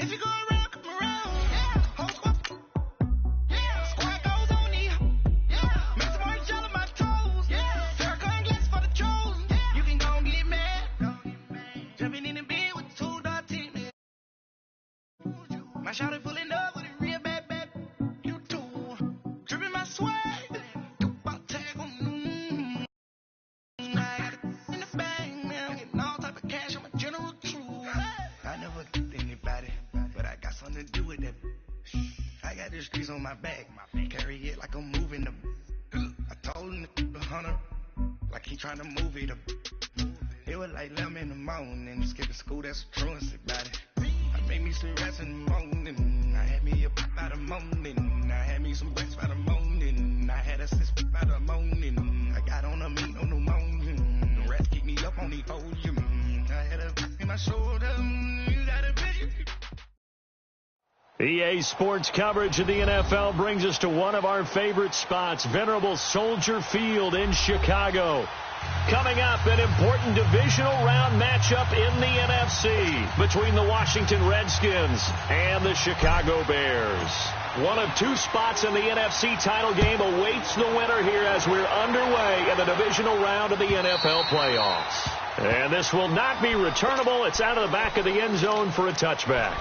If you go around, come around. Yeah. Hold up. Yeah. Squad goes on me. Yeah. Make some more gel on my toes. Yeah. Sarah glass for the trolls. Yeah. You can go and get mad. Jumping in the bed with 2 dot team. My shot is pulling up with a real bad. You too. Dripping my swag. About tag on. I got it in the bag, man. Getting all type of cash on my general crew. I never did anybody, but I got something to do with that. I got the streets on my back. Carry it like I'm moving them. I told him to 100, like he trying to move it up. It was like 11 in the morning. Skipping school, that's a truancy about it. I made me some rats in the morning. I had me a pop by the morning. I had me some breaks by the morning. I had a sis by the morning. I got on a meat on the morning. The rats keep me up on the podium. I had a in my shoulder. You got a vision. EA Sports coverage of the NFL brings us to one of our favorite spots, venerable Soldier Field in Chicago. Coming up, an important divisional round matchup in the NFC between the Washington Redskins and the Chicago Bears. One of 2 spots in the NFC title game awaits the winner here as we're underway in the divisional round of the NFL playoffs. And this will not be returnable. It's out of the back of the end zone for a touchback.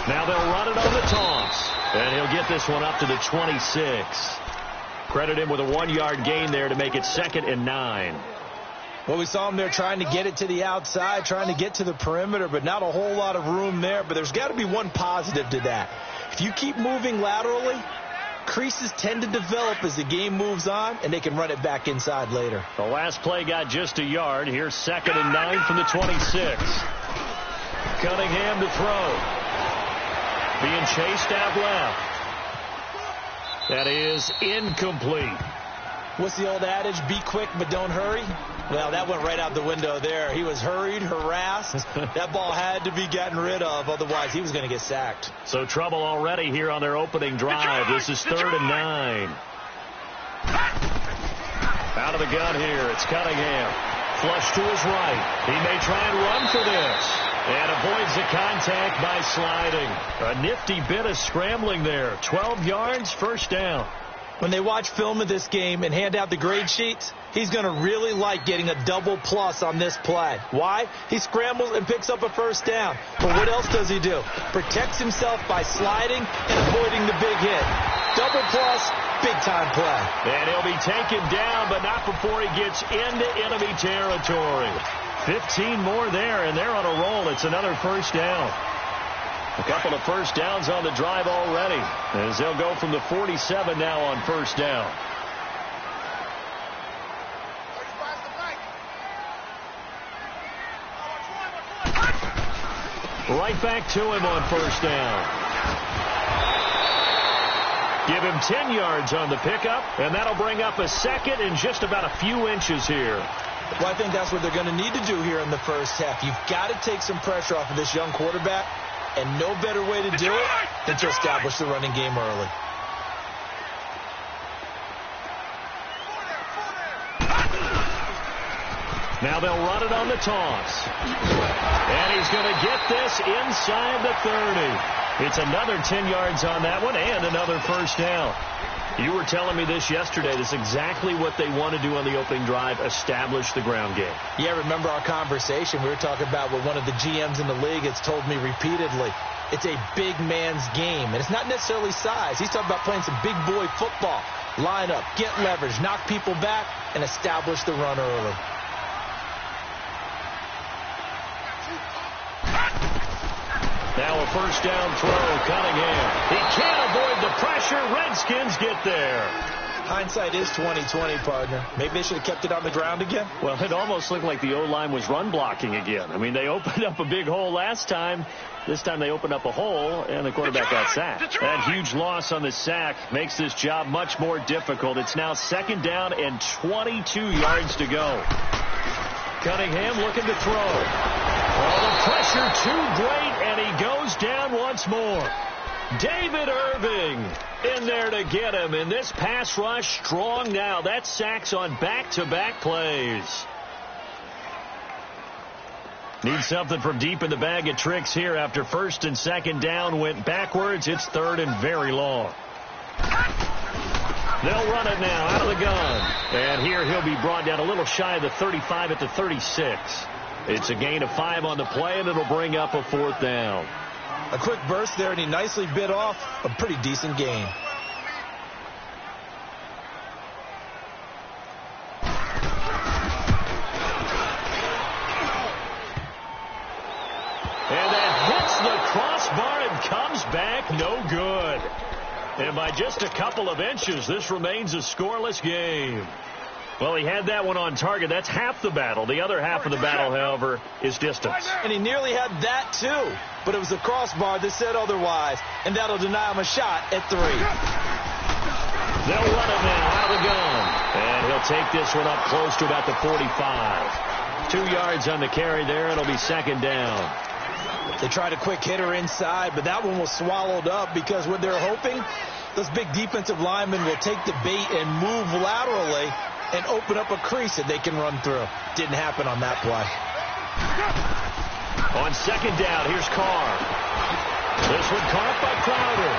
Now they'll run it on the toss. And he'll get this one up to the 26. Credit him with a 1-yard gain there to make it 2nd and 9. Well, we saw him there trying to get it to the outside, trying to get to the perimeter, but not a whole lot of room there. But there's got to be one positive to that. If you keep moving laterally, creases tend to develop as the game moves on, and they can run it back inside later. The last play got just a yard. Here's 2nd and 9 from the 26. Cunningham to throw. Being chased out left. That is incomplete. What's the old adage? Be quick, but don't hurry. Well, that went right out the window there. He was hurried, harassed. That ball had to be gotten rid of. Otherwise, he was going to get sacked. So trouble already here on their opening drive. This is 3rd and 9. Out of the gun here. It's Cunningham. Flush to his right. He may try and run for this. And avoids the contact by sliding. A nifty bit of scrambling there. 12 yards, 1st down. When they watch film of this game and hand out the grade sheets, he's going to really like getting a double plus on this play. Why? He scrambles and picks up a 1st down. But what else does he do? Protects himself by sliding and avoiding the big hit. Double plus, big-time play. And he'll be taken down, but not before he gets into enemy territory. 15 more there, and they're on a roll. It's another 1st down. A couple of 1st downs on the drive already, as they'll go from the 47 now on 1st down. Right back to him on 1st down. Give him 10 yards on the pickup, and that'll bring up a 2nd and just about a few inches here. Well, I think that's what they're going to need to do here in the 1st half. You've got to take some pressure off of this young quarterback, and no better way to do it than to establish the running game early. Now they'll run it on the toss. And he's going to get this inside the 30. It's another 10 yards on that one and another 1st down. You were telling me this yesterday. This is exactly what they want to do on the opening drive, establish the ground game. Yeah, remember our conversation? We were talking about what one of the GMs in the league has told me repeatedly. It's a big man's game, and it's not necessarily size. He's talking about playing some big boy football. Line up, get leverage, knock people back, and establish the run early. Now a 1st down throw, Cunningham. He can't avoid the pressure. Redskins get there. Hindsight is 20/20, partner. Maybe they should have kept it on the ground again. Well, it almost looked like the O-line was run blocking again. I mean, they opened up a big hole last time. This time they opened up a hole, and the quarterback got sacked. That huge loss on the sack makes this job much more difficult. It's now 2nd down and 22 yards to go. Cunningham looking to throw. Oh, the pressure too great, and he goes down once more. David Irving in there to get him. And this pass rush strong now. That's sacks on back-to-back plays. Need something from deep in the bag of tricks here after first and second down went backwards. It's third and very long. They'll run it now out of the gun. And here he'll be brought down a little shy of the 35 at the 36. It's a gain of 5 on the play, and it'll bring up a fourth down. A quick burst there, and he nicely bit off a pretty decent gain. And that hits the crossbar and comes back no good. And by just a couple of inches, this remains a scoreless game. Well, he had that one on target. That's half the battle. The other half of the battle, however, is distance. And he nearly had that, too. But it was the crossbar that said otherwise. And that'll deny him a shot at 3. They'll run it now out of the gun. And he'll take this one up close to about the 45. 2 yards on the carry there. It'll be second down. They tried a quick hitter inside, but that one was swallowed up because what they're hoping, those big defensive linemen will take the bait and move laterally and open up a crease that they can run through. Didn't happen on that play. On second down, here's Carr. This one caught by Crowder.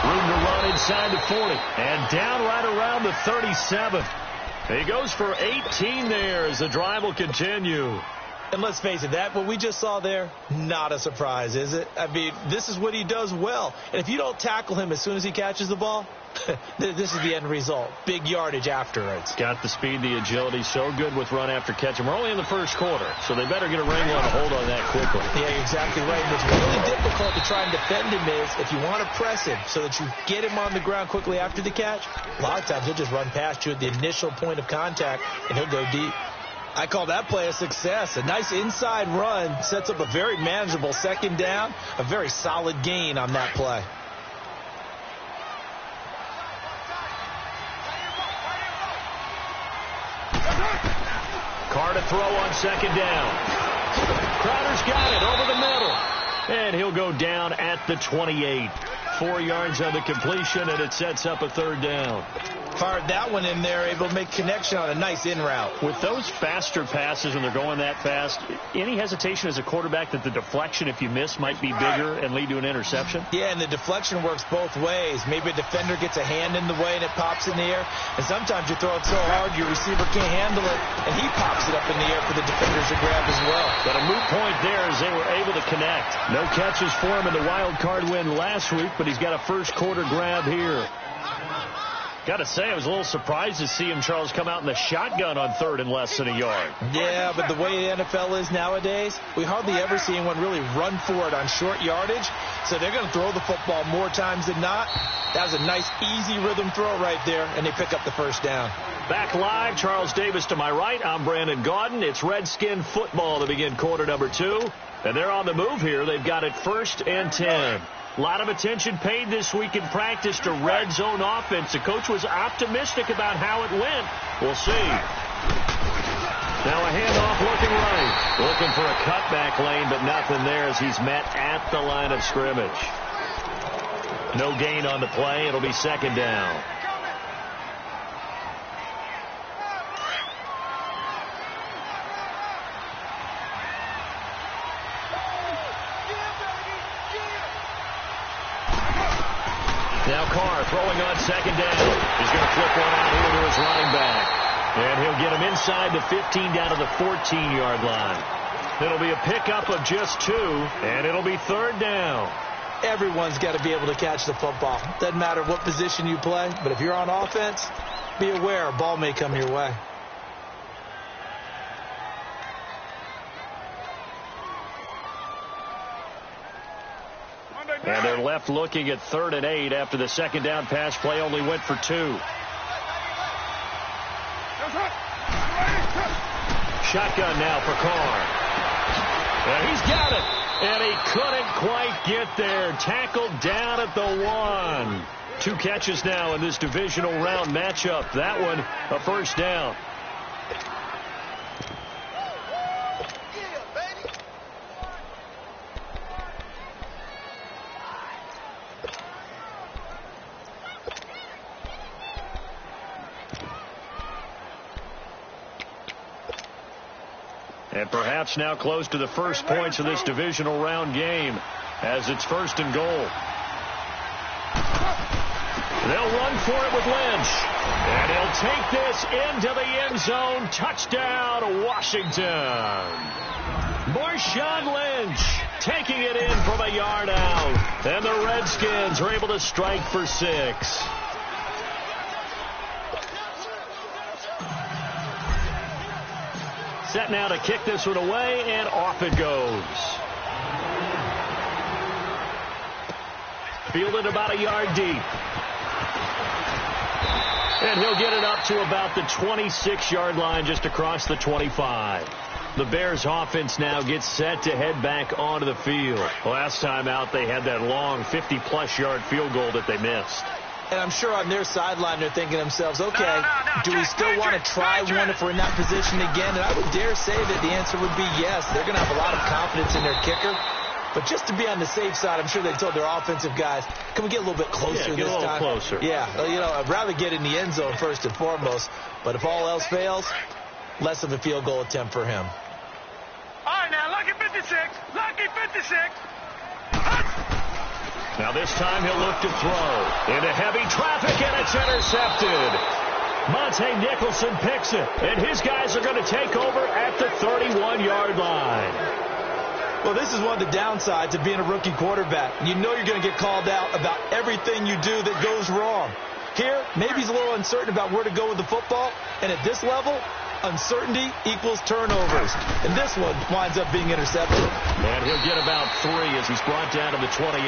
Room to run inside the 40. And down right around the 37. He goes for 18 there as the drive will continue. And let's face it, what we just saw there, not a surprise, is it? I mean, this is what he does well. And if you don't tackle him as soon as he catches the ball, this is the end result. Big yardage afterwards. Got the speed, the agility, so good with run after catch. And we're only in the first quarter, so they better get a wrangle and a hold on that quickly. Yeah, you're exactly right. What's really difficult to try and defend him is if you want to press him so that you get him on the ground quickly after the catch, a lot of times he'll just run past you at the initial point of contact, and he'll go deep. I call that play a success. A nice inside run sets up a very manageable second down, a very solid gain on that play. Carr to throw on second down. Crowder's got it over the middle. And he'll go down at the 28. 4 yards on the completion, and it sets up a third down. Fired that one in there, able to make connection on a nice in route. With those faster passes, when they're going that fast, any hesitation as a quarterback that the deflection, if you miss, might be bigger and lead to an interception? Yeah, and the deflection works both ways. Maybe a defender gets a hand in the way and it pops in the air. And sometimes you throw it so hard your receiver can't handle it, and he pops it up in the air for the defenders to grab as well. But a moot point there as they were able to connect. No catches for him in the wild card win last week, but he's got a first quarter grab here. Got to say, I was a little surprised to see him, Charles, come out in the shotgun on third and less than a yard. Yeah, but the way the NFL is nowadays, we hardly ever see anyone really run for it on short yardage. So they're going to throw the football more times than not. That was a nice, easy rhythm throw right there, and they pick up the first down. Back live, Charles Davis to my right. I'm Brandon Gaudin. It's Redskin football to begin quarter number 2. And they're on the move here. They've got it 1st and 10. A lot of attention paid this week in practice to red zone offense. The coach was optimistic about how it went. We'll see. Now a handoff looking right. Looking for a cutback lane, but nothing there as he's met at the line of scrimmage. No gain on the play. It'll be second down. Now Carr throwing on second down. He's going to flip one out here to his running back. And he'll get him inside the 15 down to the 14-yard line. It'll be a pickup of just 2, and it'll be third down. Everyone's got to be able to catch the football. Doesn't matter what position you play, but if you're on offense, be aware a ball may come your way. And they're left looking at 3rd and 8 after the second down pass play only went for 2. Shotgun now for Carr. And he's got it. And he couldn't quite get there. Tackled down at the 1. 2 catches now in this divisional round matchup. That one a first down. And perhaps now close to the first points of this divisional round game as it's 1st and goal. They'll run for it with Lynch. And he'll take this into the end zone. Touchdown, Washington. Marshawn Lynch taking it in from a yard out. And the Redskins are able to strike for 6. Set now to kick this one away, and off it goes. Fielded about a yard deep. And he'll get it up to about the 26-yard line, just across the 25. The Bears offense now gets set to head back onto the field. Last time out, they had that long 50-plus yard field goal that they missed. And I'm sure on their sideline they're thinking to themselves, okay, do we still want to try one if we're in that position again? And I would dare say that the answer would be yes. They're going to have a lot of confidence in their kicker. But just to be on the safe side, I'm sure they told their offensive guys, can we get a little bit closer this time? Yeah, get a little closer. Yeah, you know, I'd rather get in the end zone first and foremost. But if all else fails, less of a field goal attempt for him. All right, now, lucky 56. Lucky 56. Now this time he'll look to throw into heavy traffic, and it's intercepted. Monte Nicholson picks it, and his guys are going to take over at the 31-yard line. Well, this is one of the downsides of being a rookie quarterback. You know you're going to get called out about everything you do that goes wrong. Here, maybe he's a little uncertain about where to go with the football, and at this level, uncertainty equals turnovers. And this one winds up being intercepted. And he'll get about 3 as he's brought down to the 28.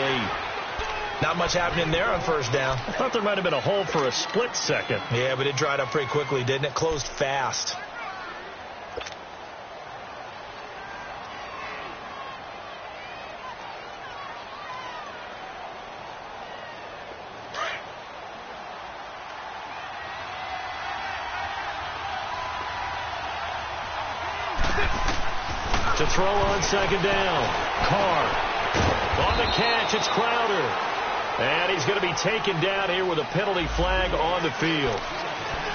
Not much happening there on first down. I thought there might have been a hole for a split second. Yeah, but it dried up pretty quickly, didn't it? Closed fast. To throw on second down. Carr. On the catch, it's Crowder. And he's going to be taken down here with a penalty flag on the field.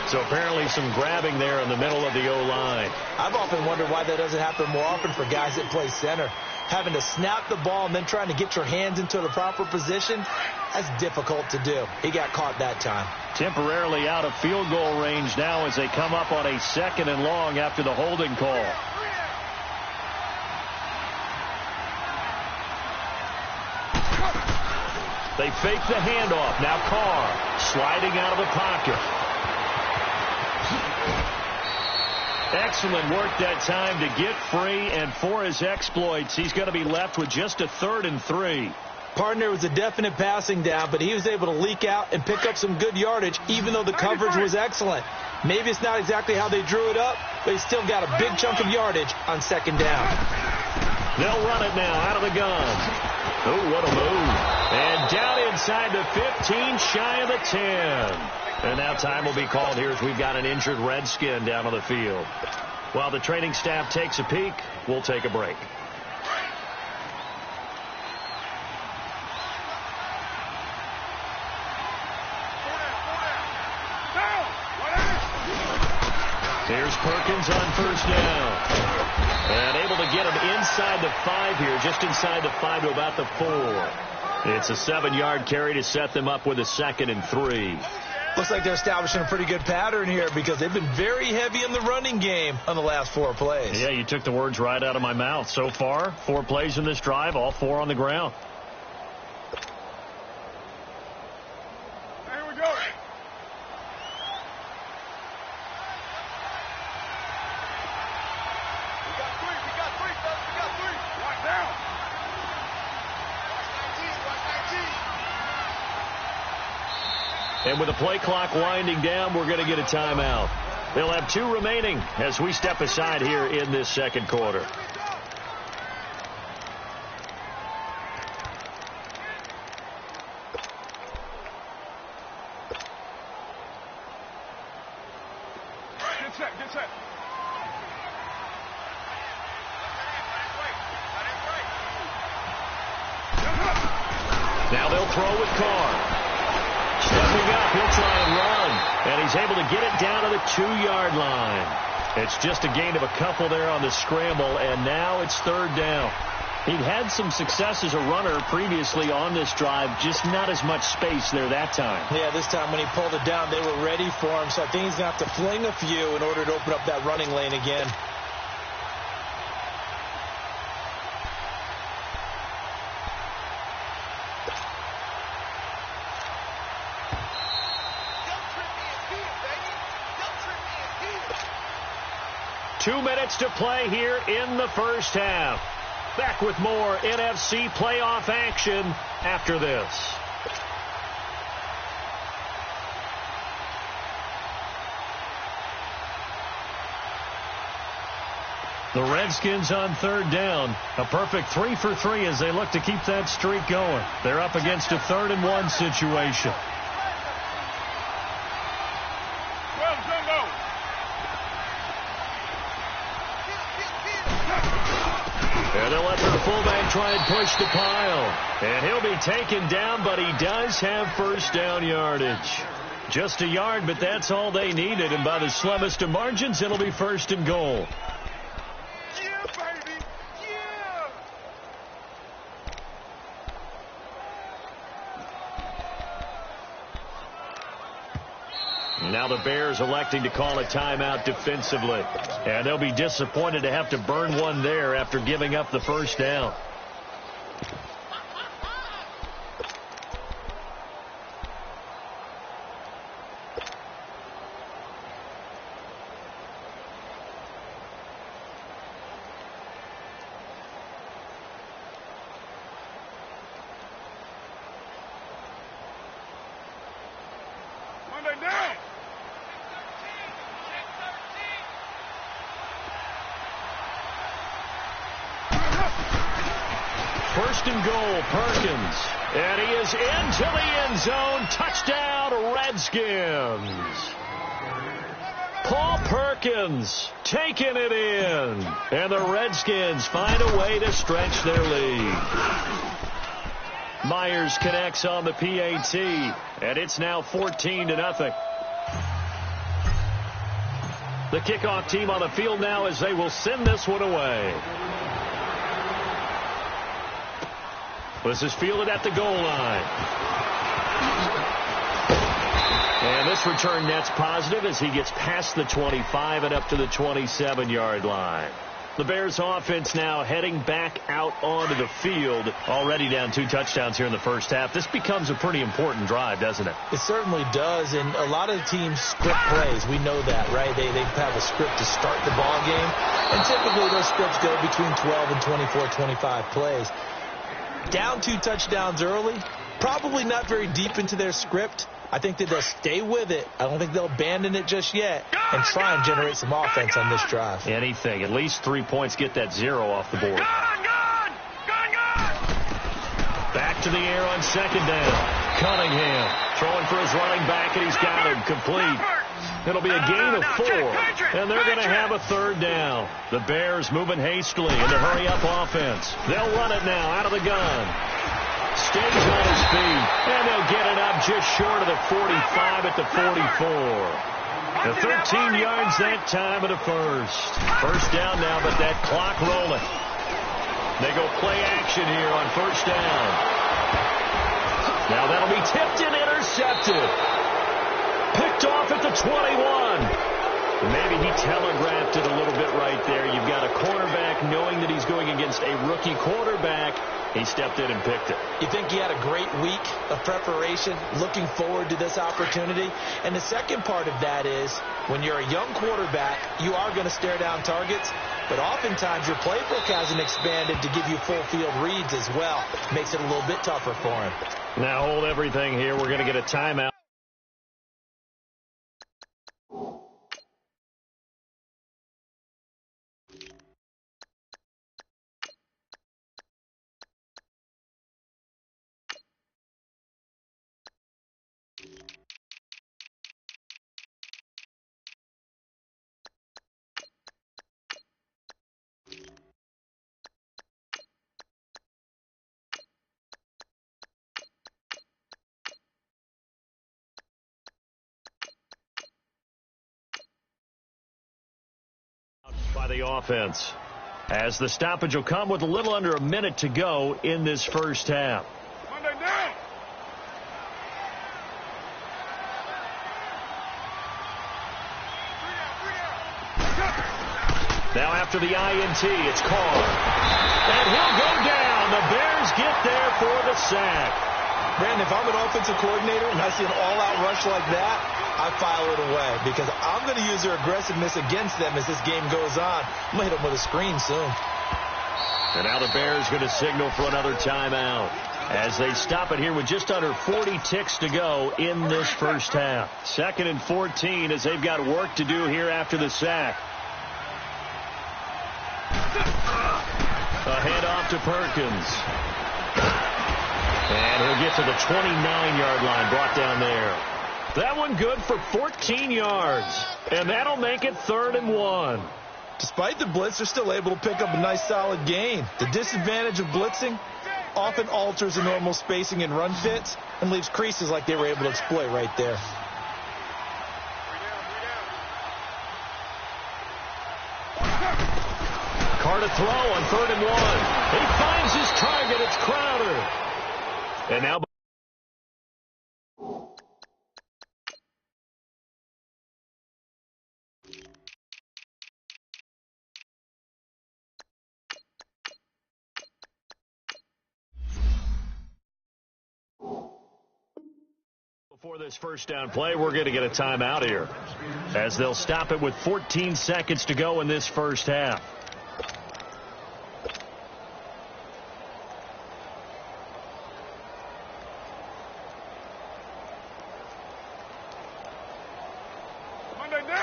So apparently some grabbing there in the middle of the O-line. I've often wondered why that doesn't happen more often for guys that play center. Having to snap the ball and then trying to get your hands into the proper position, that's difficult to do. He got caught that time. Temporarily out of field goal range now as they come up on a 2nd and long after the holding call. They fake the handoff. Now Carr sliding out of the pocket. Excellent work that time to get free, and for his exploits, he's going to be left with just a 3rd and 3. Partner was a definite passing down, but he was able to leak out and pick up some good yardage, even though the coverage was excellent. Maybe it's not exactly how they drew it up, but he still got a big chunk of yardage on 2nd down. They'll run it now out of the gun. Oh, what a move. And down inside the 15, shy of the 10. And now time will be called here as we've got an injured Redskin down on the field. While the training staff takes a peek, we'll take a break. Here's Perkins on first down. And able to get him inside the 5 here, just inside the 5 to about the 4. It's a 7-yard carry to set them up with a 2nd and 3. Looks like they're establishing a pretty good pattern here because they've been very heavy in the running game on the last 4 plays. Yeah, you took the words right out of my mouth. So far, 4 plays in this drive, all 4 on the ground. Here we go. We got 3, fellas. We got 3. Lock down. Watch 19. And with the play clock winding down, we're going to get a timeout. They'll have 2 remaining as we step aside here in this 2nd quarter. Get set. Now they'll throw with Carr. Stepping up, he'll try and run. And he's able to get it down to the 2-yard line. It's just a gain of a couple there on the scramble, and now it's third down. He'd had some success as a runner previously on this drive, just not as much space there that time. Yeah, this time when he pulled it down, they were ready for him, so I think he's going to have to fling a few in order to open up that running lane again. Two minutes to play here in the first half. Back with more NFC playoff action after this. The Redskins on third down. A perfect 3 for 3 as they look to keep that streak going. They're up against a 3rd and 1 situation. And they'll let their fullback try and push the pile. And he'll be taken down, but he does have first down yardage. Just a yard, but that's all they needed. And by the slimmest of margins, it'll be first and goal. Yeah, baby. Yeah. Now the Bears electing to call a timeout defensively. And they'll be disappointed to have to burn one there after giving up the first down. First and goal, Perkins. And he is into the end zone. Touchdown, Redskins. Paul Perkins taking it in. And the Redskins find a way to stretch their lead. Myers connects on the PAT. And it's now 14-0. The kickoff team on the field now as they will send this one away. This is fielded at the goal line. And this return net's positive as he gets past the 25 and up to the 27-yard line. The Bears offense now heading back out onto the field. Already down 2 touchdowns here in the first half. This becomes a pretty important drive, doesn't it? It certainly does, and a lot of the teams script plays. We know that, right? They have a script to start the ball game, and typically those scripts go between 12 and 24, 25 plays. Down 2 touchdowns early, probably not very deep into their script. I think that they'll stay with it. I don't think they'll abandon it just yet and try and generate some offense on this drive. Anything. At least 3 points, get that 0 off the board. Back to the air on second down. Cunningham throwing for his running back, and he's got him complete. It'll be a gain of 4, and they're going to have a third down. The Bears moving hastily in the hurry-up offense. They'll run it now out of the gun. Stays on his feet, and they'll get it up just short of the 45 at the 44. The 13 yards that time of the first. First down now, but that clock rolling. They go play action here on first down. Now that'll be tipped and intercepted. Picked off at the 21. Maybe he telegraphed it a little bit right there. You've got a cornerback knowing that he's going against a rookie quarterback. He stepped in and picked it. You think he had a great week of preparation, looking forward to this opportunity? And the second part of that is, when you're a young quarterback, you are going to stare down targets, but oftentimes your playbook hasn't expanded to give you full field reads as well. Makes it a little bit tougher for him. Now hold everything here. We're going to get a timeout. the offense. As the stoppage will come with a little under a minute to go in this first half. Now after the INT, it's Carr. And he'll go down. The Bears get there for the sack. Brandon, if I'm an offensive coordinator and I see an all-out rush like that, I file it away because I'm going to use their aggressiveness against them as this game goes on. I'm going to hit them with a screen soon. And now the Bears going to signal for another timeout as they stop it here with just under 40 ticks to go in this first half. 2nd and 14 as they've got work to do here after the sack. A handoff to Perkins. And he'll get to the 29-yard line, brought down there. That one good for 14 yards. And that'll make it 3rd and 1. Despite the blitz, they're still able to pick up a nice solid gain. The disadvantage of blitzing often alters the normal spacing and run fits and leaves creases like they were able to exploit right there. Carr to throw on 3rd and 1. He finds his target. It's Crowder. And now before this first down play, we're going to get a timeout here as they'll stop it with 14 seconds to go in this first half.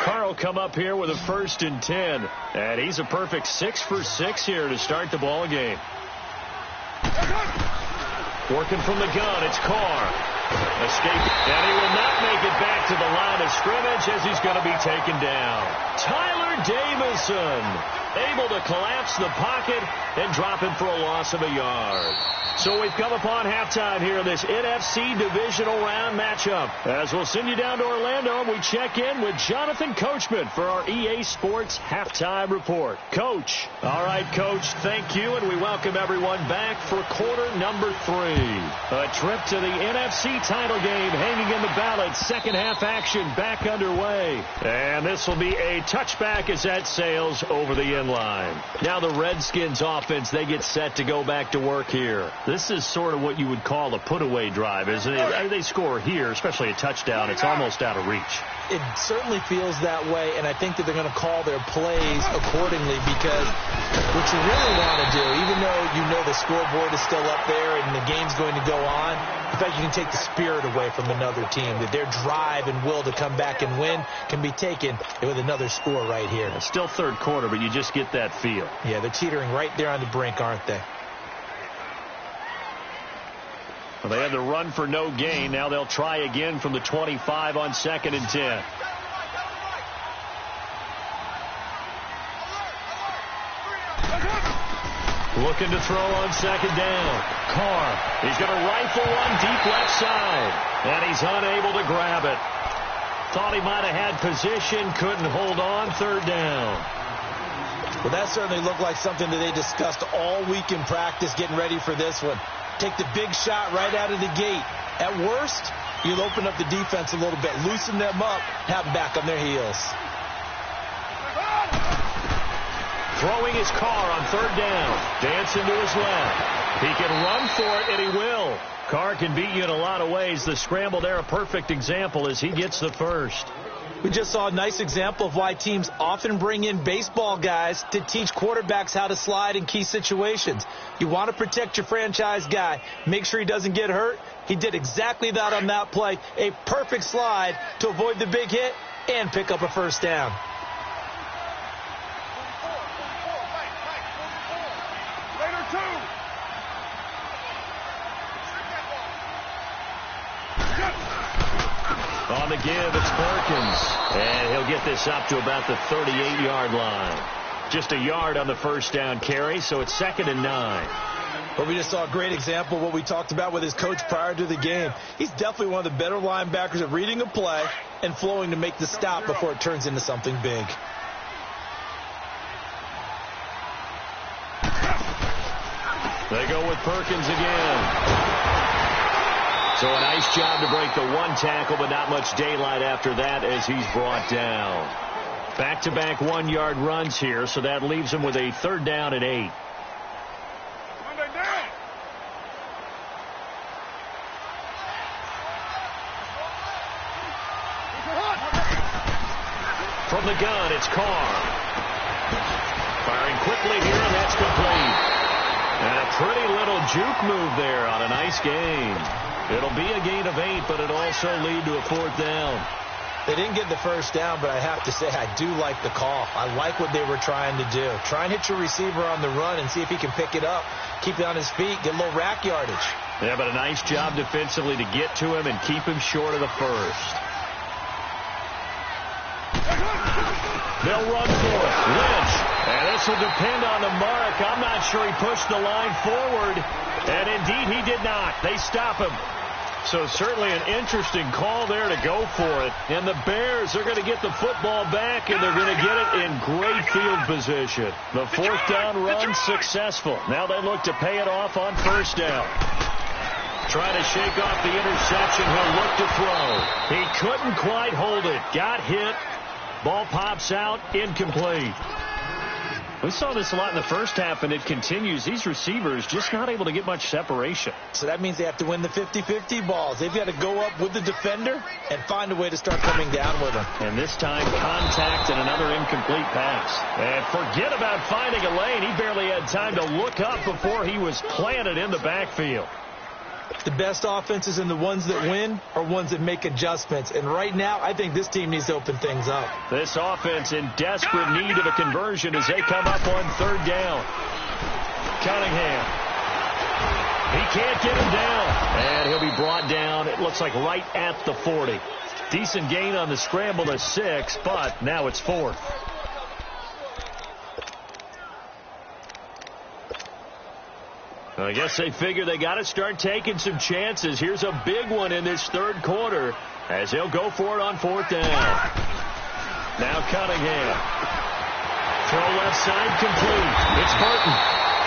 Carr will come up here with a 1st and 10, and he's a perfect 6 for 6 here to start the ball game. Working from the gun, it's Carr. Escape, and he will not make it back to the line of scrimmage as he's going to be taken down. Tyler Davison able to collapse the pocket and drop him for a loss of a yard. So we've come upon halftime here in this NFC divisional round matchup. As we'll send you down to Orlando, and we check in with Jonathan Coachman for our EA Sports Halftime Report. Coach. All right, Coach, thank you, and we welcome everyone back for quarter number 3. A trip to the NFC title game hanging in the balance. Second half action back underway. And this will be a touchback as that sails over the end line. Now the Redskins offense, they get set to go back to work here. This is sort of what you would call a put-away drive, isn't it? They score here, especially a touchdown. It's almost out of reach. It certainly feels that way, and I think that they're going to call their plays accordingly because what you really want to do, even though you know the scoreboard is still up there and the game's going to go on, in fact, you can take the spirit away from another team. That their drive and will to come back and win can be taken with another score right here. It's still third quarter, but you just get that feel. Yeah, they're teetering right there on the brink, aren't they? Well, they had the run for no gain. Now they'll try again from the 25 on 2nd and 10. Looking to throw on 2nd down. Carr. He's going to rifle one deep left side. And he's unable to grab it. Thought he might have had position. Couldn't hold on. 3rd down. Well, that certainly looked like something that they discussed all week in practice getting ready for this one. Take the big shot right out of the gate. At worst, you'll open up the defense a little bit, loosen them up, have them back on their heels. Throwing his Carr on 3rd down. Dancing to his left. He can run for it, and he will. Carr can beat you in a lot of ways. The scramble there, a perfect example as he gets the first. We just saw a nice example of why teams often bring in baseball guys to teach quarterbacks how to slide in key situations. You want to protect your franchise guy. Make sure he doesn't get hurt. He did exactly that on that play. A perfect slide to avoid the big hit and pick up a 1st down. On the give, it's Perkins. And he'll get this up to about the 38-yard line. Just a yard on the 1st down carry, so it's 2nd and 9. But we just saw a great example of what we talked about with his coach prior to the game. He's definitely one of the better linebackers at reading a play and flowing to make the stop before it turns into something big. They go with Perkins again. So a nice job to break the one tackle, but not much daylight after that as he's brought down. Back-to-back 1-yard runs here, so that leaves him with a 3rd down and 8. From the gun, it's Carr. Firing quickly here, and that's complete. And a pretty little juke move there on a nice gain. It'll be a gain of 8, but it'll also lead to a 4th down. They didn't get the 1st down, but I have to say I do like the call. I like what they were trying to do. Try and hit your receiver on the run and see if he can pick it up, keep it on his feet, get a little rack yardage. Yeah, but a nice job defensively to get to him and keep him short of the 1st. They'll run for it. Lynch. And this will depend on the mark. I'm not sure he pushed the line forward. And indeed, he did not. They stop him. So certainly an interesting call there to go for it. And the Bears are going to get the football back, and they're going to get it in great field position. The 4th down run successful. Now they look to pay it off on 1st down. Trying to shake off the interception. He'll look to throw. He couldn't quite hold it. Got hit. Ball pops out. Incomplete. We saw this a lot in the first half, and it continues. These receivers just not able to get much separation. So that means they have to win the 50-50 balls. They've got to go up with the defender and find a way to start coming down with them. And this time, contact and another incomplete pass. And forget about finding a lane. He barely had time to look up before he was planted in the backfield. The best offenses and the ones that win are ones that make adjustments. And right now, I think this team needs to open things up. This offense in desperate need of a conversion as they come up on 3rd down. Cunningham. He can't get him down. And he'll be brought down, it looks like right at the 40. Decent gain on the scramble to 6, but now it's 4th. I guess they figure they got to start taking some chances. Here's a big one in this 3rd quarter as they'll go for it on 4th down. Now Cunningham. Throw left side complete. It's Burton.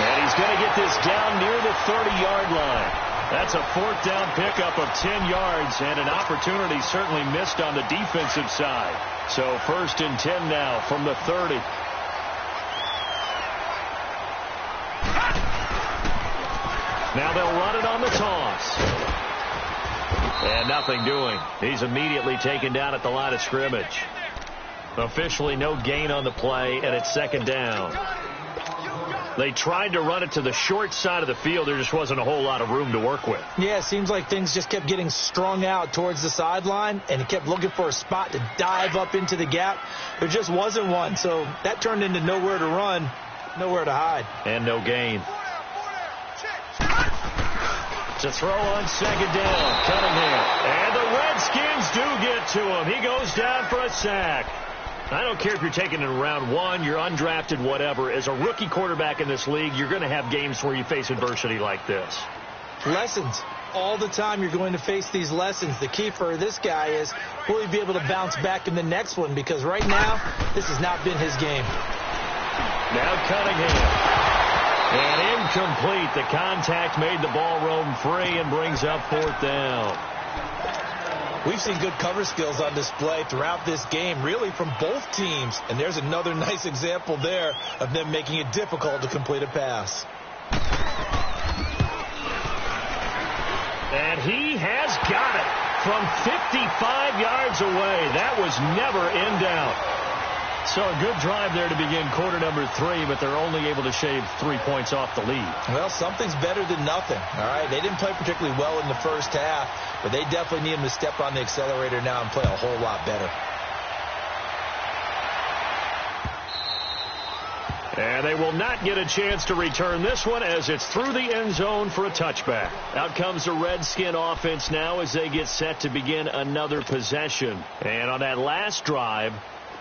And he's going to get this down near the 30-yard line. That's a 4th down pickup of 10 yards and an opportunity certainly missed on the defensive side. So 1st and 10 now from the 30. Now they'll run it on the toss. And nothing doing. He's immediately taken down at the line of scrimmage. Officially no gain on the play, and it's 2nd down. They tried to run it to the short side of the field. There just wasn't a whole lot of room to work with. Yeah, it seems like things just kept getting strung out towards the sideline, and he kept looking for a spot to dive up into the gap. There just wasn't one, so that turned into nowhere to run, nowhere to hide. And no gain. To throw on 2nd down, Cunningham. And the Redskins do get to him. He goes down for a sack. I don't care if you're taking it in round 1, you're undrafted, whatever. As a rookie quarterback in this league, you're going to have games where you face adversity like this. Lessons. All the time you're going to face these lessons. The key for this guy is, will he be able to bounce back in the next one? Because right now, this has not been his game. Now Cunningham. And incomplete. The contact made the ball roam free and brings up 4th down. We've seen good cover skills on display throughout this game, really from both teams. And there's another nice example there of them making it difficult to complete a pass. And he has got it from 55 yards away. That was never in doubt. So a good drive there to begin quarter number 3, but they're only able to shave 3 points off the lead. Well, something's better than nothing. All right, they didn't play particularly well in the first half, but they definitely need him to step on the accelerator now and play a whole lot better. And they will not get a chance to return this one as it's through the end zone for a touchback. Out comes the Redskin offense now as they get set to begin another possession. And on that last drive,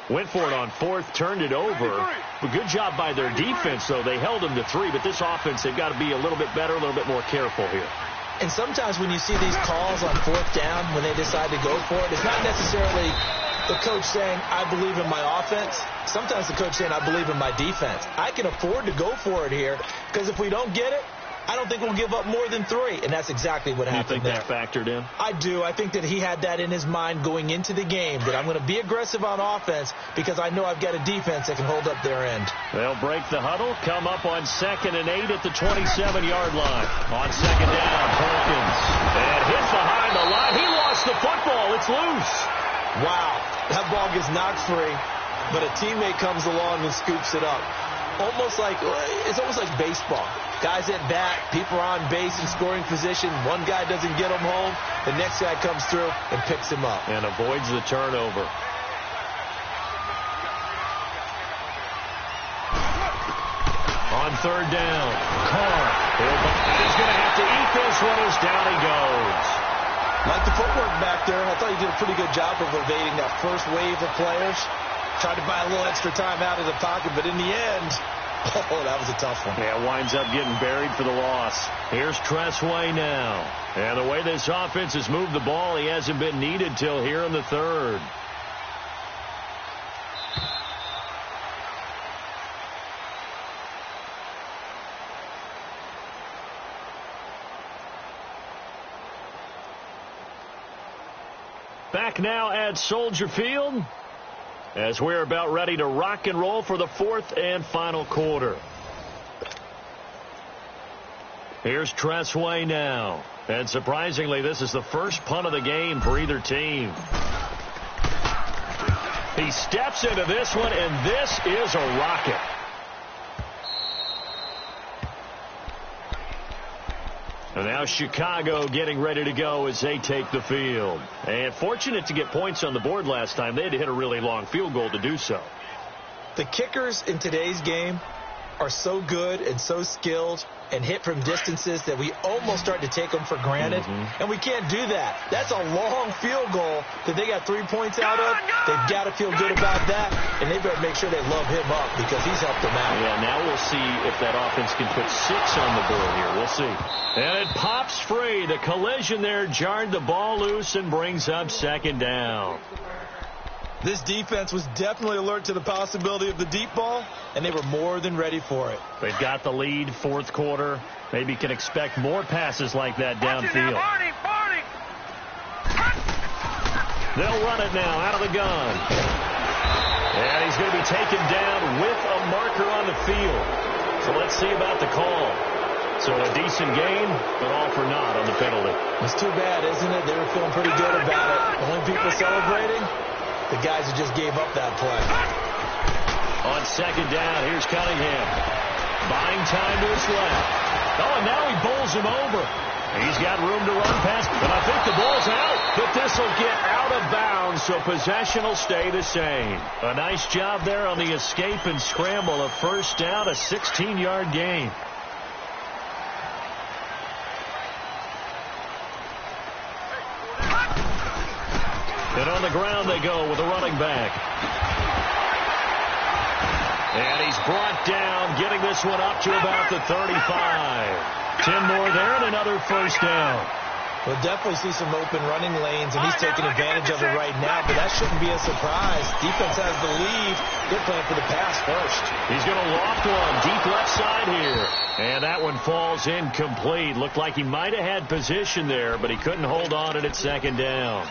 went for it on 4th, turned it over. A good job by their defense, though. They held them to 3, but this offense, they've got to be a little bit better, a little bit more careful here. And sometimes when you see these calls on 4th down, when they decide to go for it, it's not necessarily the coach saying, I believe in my offense. Sometimes the coach saying, I believe in my defense. I can afford to go for it here because if we don't get it, I don't think we'll give up more than 3, and that's exactly what happened there. You think that factored in? I do. I think that he had that in his mind going into the game, that I'm going to be aggressive on offense because I know I've got a defense that can hold up their end. They'll break the huddle, come up on 2nd and 8 at the 27-yard line. On 2nd down, Perkins. And hit behind the line. He lost the football. It's loose. Wow. That ball gets knocked free, but a teammate comes along and scoops it up. It's almost like baseball. Guys at bat, people are on base in scoring position. One guy doesn't get him home. The next guy comes through and picks him up. And avoids the turnover. On 3rd down, Carr. He's going to have to eat this one as down he goes. Like the footwork back there, I thought he did a pretty good job of evading that first wave of players. Tried to buy a little extra time out of the pocket, but in the end, oh, that was a tough one. Yeah, winds up getting buried for the loss. Here's Tressway now. And the way this offense has moved the ball, he hasn't been needed till here in the 3rd. Back now at Soldier Field as we're about ready to rock and roll for the 4th and final quarter. Here's Tressway now. And surprisingly, this is the first punt of the game for either team. He steps into this one, and this is a rocket. And now Chicago getting ready to go as they take the field. And fortunate to get points on the board last time. They had to hit a really long field goal to do so. The kickers in today's game are so good and so skilled and hit from distances that we almost start to take them for granted. And we can't do that. That's a long field goal that they got 3 points out of. They've got to feel good about that, and they better make sure they love him up because he's helped them out. Yeah, now we'll see if that offense can put 6 on the board here. We'll see. And it pops free. The collision there jarred the ball loose and brings up 2nd down. This defense was definitely alert to the possibility of the deep ball, and they were more than ready for it. They've got the lead, 4th quarter. Maybe can expect more passes like that downfield. They'll run it now out of the gun. And he's going to be taken down with a marker on the field. So let's see about the call. So a decent game, but all for naught on the penalty. It's too bad, isn't it? They were feeling pretty good about it. Only people celebrating? The guys who just gave up that play. On 2nd down, here's Cunningham. Buying time to his left. Oh, and now he bowls him over. He's got room to run past, and I think the ball's out. But this will get out of bounds, so possession will stay the same. A nice job there on the escape and scramble. A 1st down, a 16-yard gain. And on the ground they go with a running back. And he's brought down, getting this one up to about the 35. 10 more there and another 1st down. We'll definitely see some open running lanes, and he's taking advantage of it right now, but that shouldn't be a surprise. Defense has the lead. They're playing for the pass first. He's going to loft one deep left side here. And that one falls incomplete. Looked like he might have had position there, but he couldn't hold on it at 2nd down.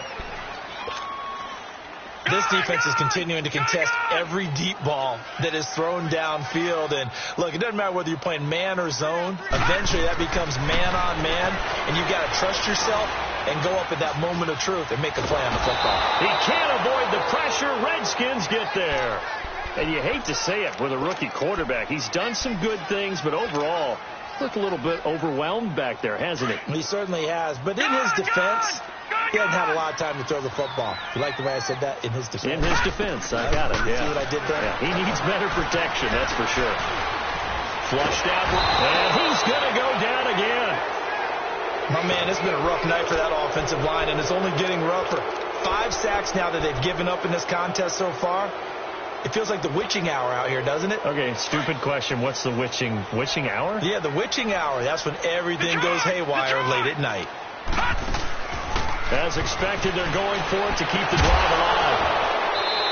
This defense is continuing to contest every deep ball that is thrown downfield. And, look, it doesn't matter whether you're playing man or zone. Eventually, that becomes man-on-man, and you've got to trust yourself and go up at that moment of truth and make a play on the football. He can't avoid the pressure. Redskins get there. And you hate to say it with a rookie quarterback. He's done some good things, but overall, looked a little bit overwhelmed back there, hasn't he? He certainly has. But in his defense, he hasn't had a lot of time to throw the football. You like the way I said that? In his defense. In his defense. I got it, yeah. See what I did there? Yeah, he needs better protection, that's for sure. Flushed out, and he's going to go down again. My man, it's been a rough night for that offensive line, and it's only getting rougher. 5 sacks now that they've given up in this contest so far. It feels like the witching hour out here, doesn't it? Okay, stupid question. What's the witching hour? Yeah, the witching hour. That's when everything goes haywire late at night. As expected, they're going for it to keep the drive alive.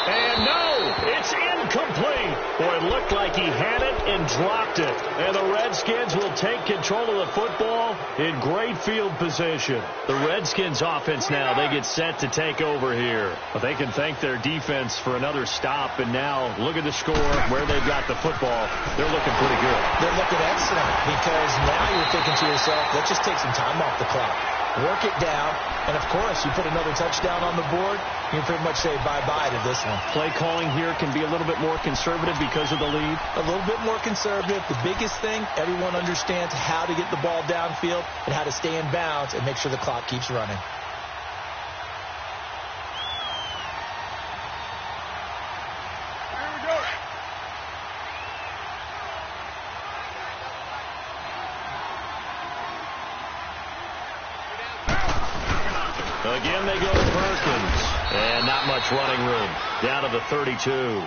And no, it's incomplete. Boy, it looked like he had it and dropped it. And the Redskins will take control of the football in great field position. The Redskins offense now, they get set to take over here. But they can thank their defense for another stop. And now look at the score, where they've got the football. They're looking pretty good. They're looking excellent because now you're thinking to yourself, let's just take some time off the clock. Work it down, and of course, you put another touchdown on the board, you can pretty much say bye-bye to this one. Play calling here can be a little bit more conservative because of the lead. A little bit more conservative. The biggest thing, everyone understands how to get the ball downfield and how to stay in bounds and make sure the clock keeps running. Again, they go to Perkins. And not much running room. Down to the 32.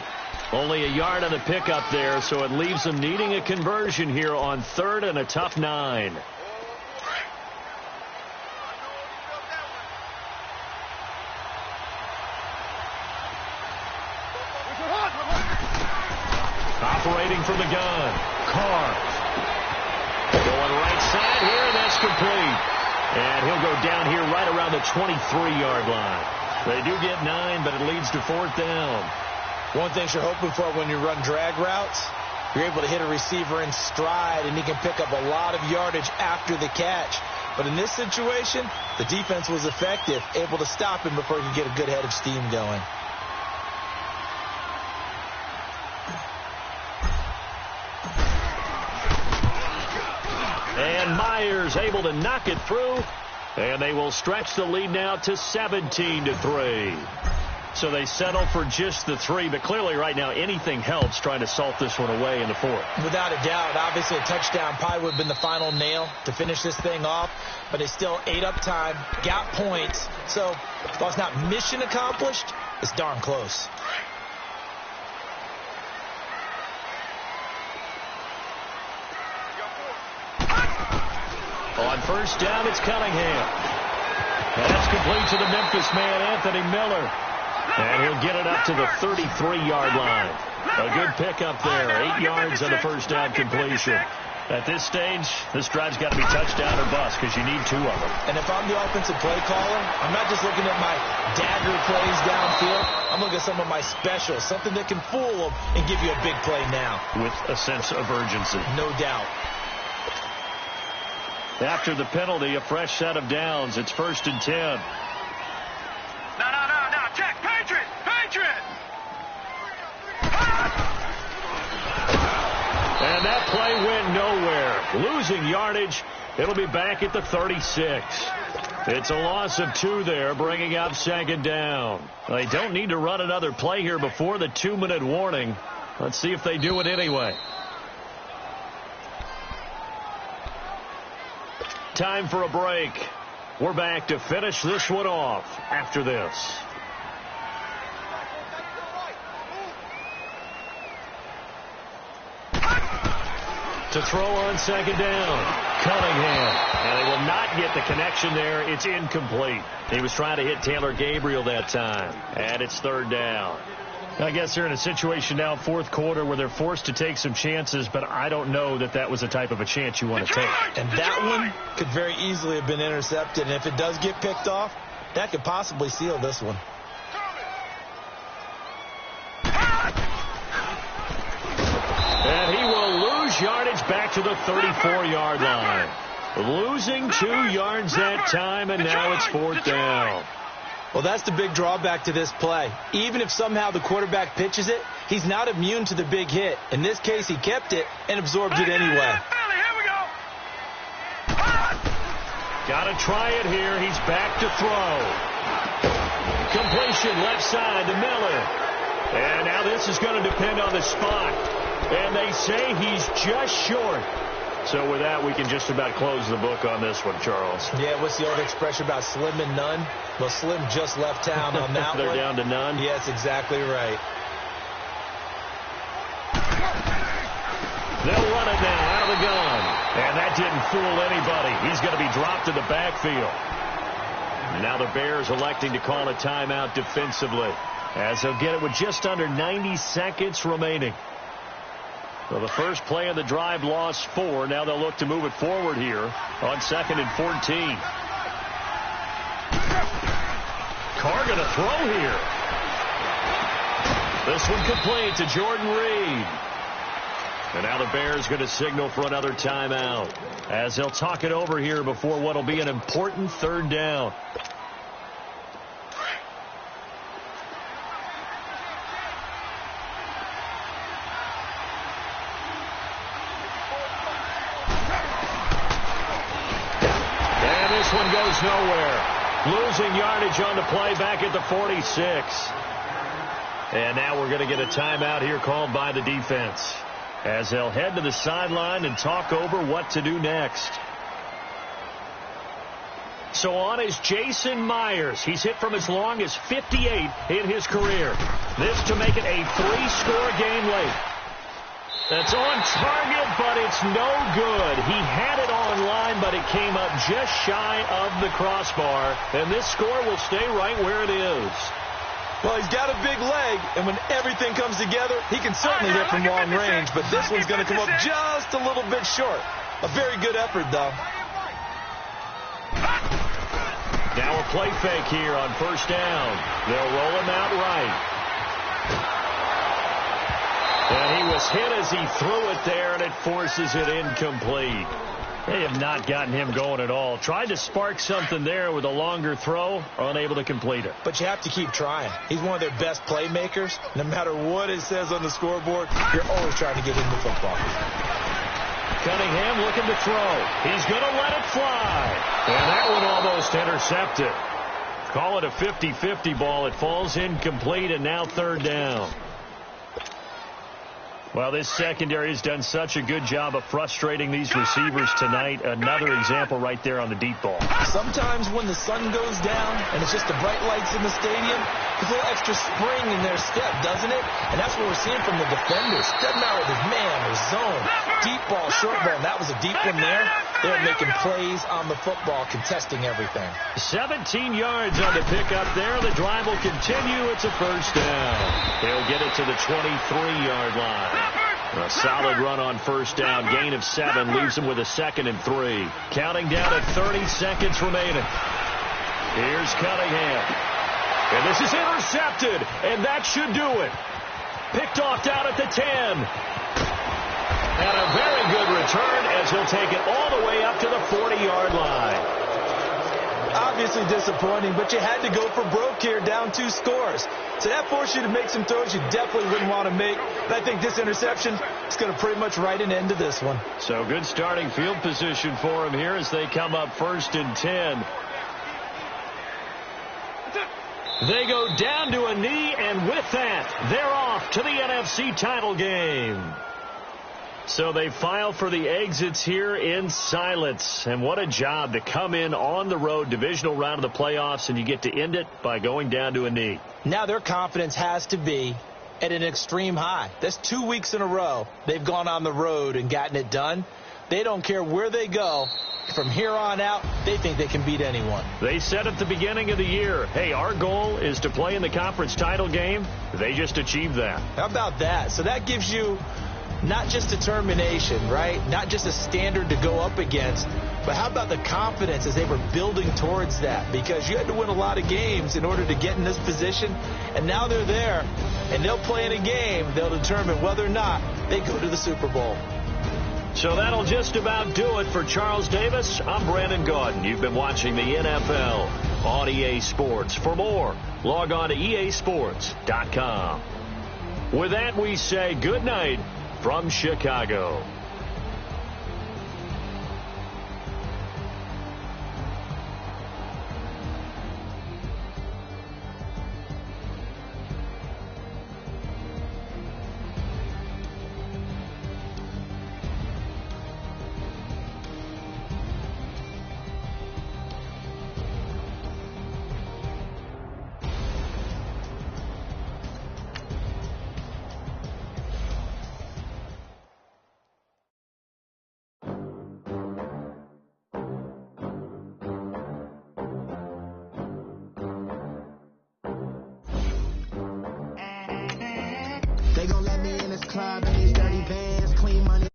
Only a yard on the pickup there, so it leaves them needing a conversion here on 3rd and a tough 9. Operating from the gun. Carr. Going right side here, and that's complete. And he'll go down here right around the 23-yard line. They do get 9, but it leads to 4th down. One thing you're hoping for when you run drag routes, you're able to hit a receiver in stride, and he can pick up a lot of yardage after the catch. But in this situation, the defense was effective, able to stop him before he could get a good head of steam going. And Myers able to knock it through. And they will stretch the lead now to 17-3. So they settle for just the 3. But clearly right now anything helps trying to salt this one away in the 4th. Without a doubt. Obviously a touchdown probably would have been the final nail to finish this thing off. But they still ate up time, got points. So while it's not mission accomplished, it's darn close. On 1st down, it's Cunningham. And that's complete to the Memphis man, Anthony Miller. And he'll get it up to the 33-yard line. A good pickup there. 8 yards on the 1st down completion. At this stage, this drive's got to be touchdown or bust because you need 2 of them. And if I'm the offensive play caller, I'm not just looking at my dagger plays downfield. I'm looking at some of my specials, something that can fool them and give you a big play now. With a sense of urgency. No doubt. After the penalty, a fresh set of downs. It's 1st and 10. No. Check. Patriot. And that play went nowhere. Losing yardage. It'll be back at the 36. It's a loss of 2 there, bringing up 2nd down. They don't need to run another play here before the 2-minute warning. Let's see if they do it anyway. Time for a break. We're back to finish this one off after this. To throw on 2nd down. Cunningham. And they will not get the connection there. It's incomplete. He was trying to hit Taylor Gabriel that time. And it's 3rd down. I guess they're in a situation now, 4th quarter, where they're forced to take some chances, but I don't know that that was the type of a chance you want to take. And that one could very easily have been intercepted. And if it does get picked off, that could possibly seal this one. And he will lose yardage back to the 34-yard line. Losing 2 yards that time, and now it's 4th down. Well, that's the big drawback to this play. Even if somehow the quarterback pitches it, he's not immune to the big hit. In this case, he kept it and absorbed it anyway. Got to try it here. He's back to throw. Completion left side to Miller. And now this is going to depend on the spot. And they say he's just short. So with that, we can just about close the book on this one, Charles. Yeah, what's the old expression about slim and none? Well, Slim just left town on that They're one. down to none? Yes, exactly right. They'll run it now out of the gun. And that didn't fool anybody. He's going to be dropped in the backfield. And now the Bears electing to call a timeout defensively. as they'll get it with just under 90 seconds remaining. So the first play of the drive lost 4. Now they'll look to move it forward here on 2nd and 14. Carr going to throw here. This one complete to Jordan Reed. And now the Bears going to signal for another timeout as they'll talk it over here before what will be an important 3rd down. And this one goes nowhere. Losing yardage on the play back at the 46. And now we're going to get a timeout here called by the defense as they'll head to the sideline and talk over what to do next. So on is Jason Myers. He's hit from as long as 58 in his career. This to make it a 3-score game late. That's on target, but it's no good. He had it on line, but it came up just shy of the crossbar. And this score will stay right where it is. Well, he's got a big leg, and when everything comes together, he can certainly hit from long range, but this one's going to come up just a little bit short. A very good effort, though. Now a play fake here on 1st down. They'll roll him out right. And he was hit as he threw it there, and it forces it incomplete. They have not gotten him going at all. Tried to spark something there with a longer throw, unable to complete it. But you have to keep trying. He's one of their best playmakers. No matter what it says on the scoreboard, you're always trying to get him the football. Cunningham looking to throw. He's going to let it fly. And that one almost intercepted. Call it a 50-50 ball. It falls incomplete, and now 3rd down. Well, this secondary has done such a good job of frustrating these receivers tonight. Another example right there on the deep ball. Sometimes when the sun goes down and it's just the bright lights in the stadium, there's a little extra spring in their step, doesn't it? And that's what we're seeing from the defenders. Doesn't matter if it's man or zone, deep ball, short ball. And that was a deep one there. They're making plays on the football, contesting everything. 17 yards on the pickup there. The drive will continue. It's a 1st down. They'll get it to the 23-yard line. A solid run on 1st down. Gain of 7 leaves them with a 2nd and 3. Counting down at 30 seconds remaining. Here's Cunningham. And this is intercepted. And that should do it. Picked off down at the 10. And a very good return as he'll take it all the way up to the 40-yard line. Obviously disappointing, but you had to go for broke here, down 2 scores. So that forced you to make some throws you definitely wouldn't want to make. And I think this interception is going to pretty much write an end to this one. So good starting field position for him here as they come up 1st and 10. They go down to a knee, and with that, they're off to the NFC title game. So they file for the exits here in silence. And what a job to come in on the road, divisional round of the playoffs, and you get to end it by going down to a knee. Now their confidence has to be at an extreme high. That's 2 weeks in a row they've gone on the road and gotten it done. They don't care where they go. From here on out, they think they can beat anyone. They said at the beginning of the year, hey, our goal is to play in the conference title game. They just achieved that. How about that? So that gives you not just determination, right? Not just a standard to go up against, but how about the confidence as they were building towards that? Because you had to win a lot of games in order to get in this position, and now they're there, and they'll play in a game. They'll determine whether or not they go to the Super Bowl. So that'll just about do it for Charles Davis. I'm Brandon Gaudin. You've been watching the NFL on EA Sports. For more, log on to easports.com. With that, we say good night from Chicago. gon' let me in this club in these dirty bands, clean money.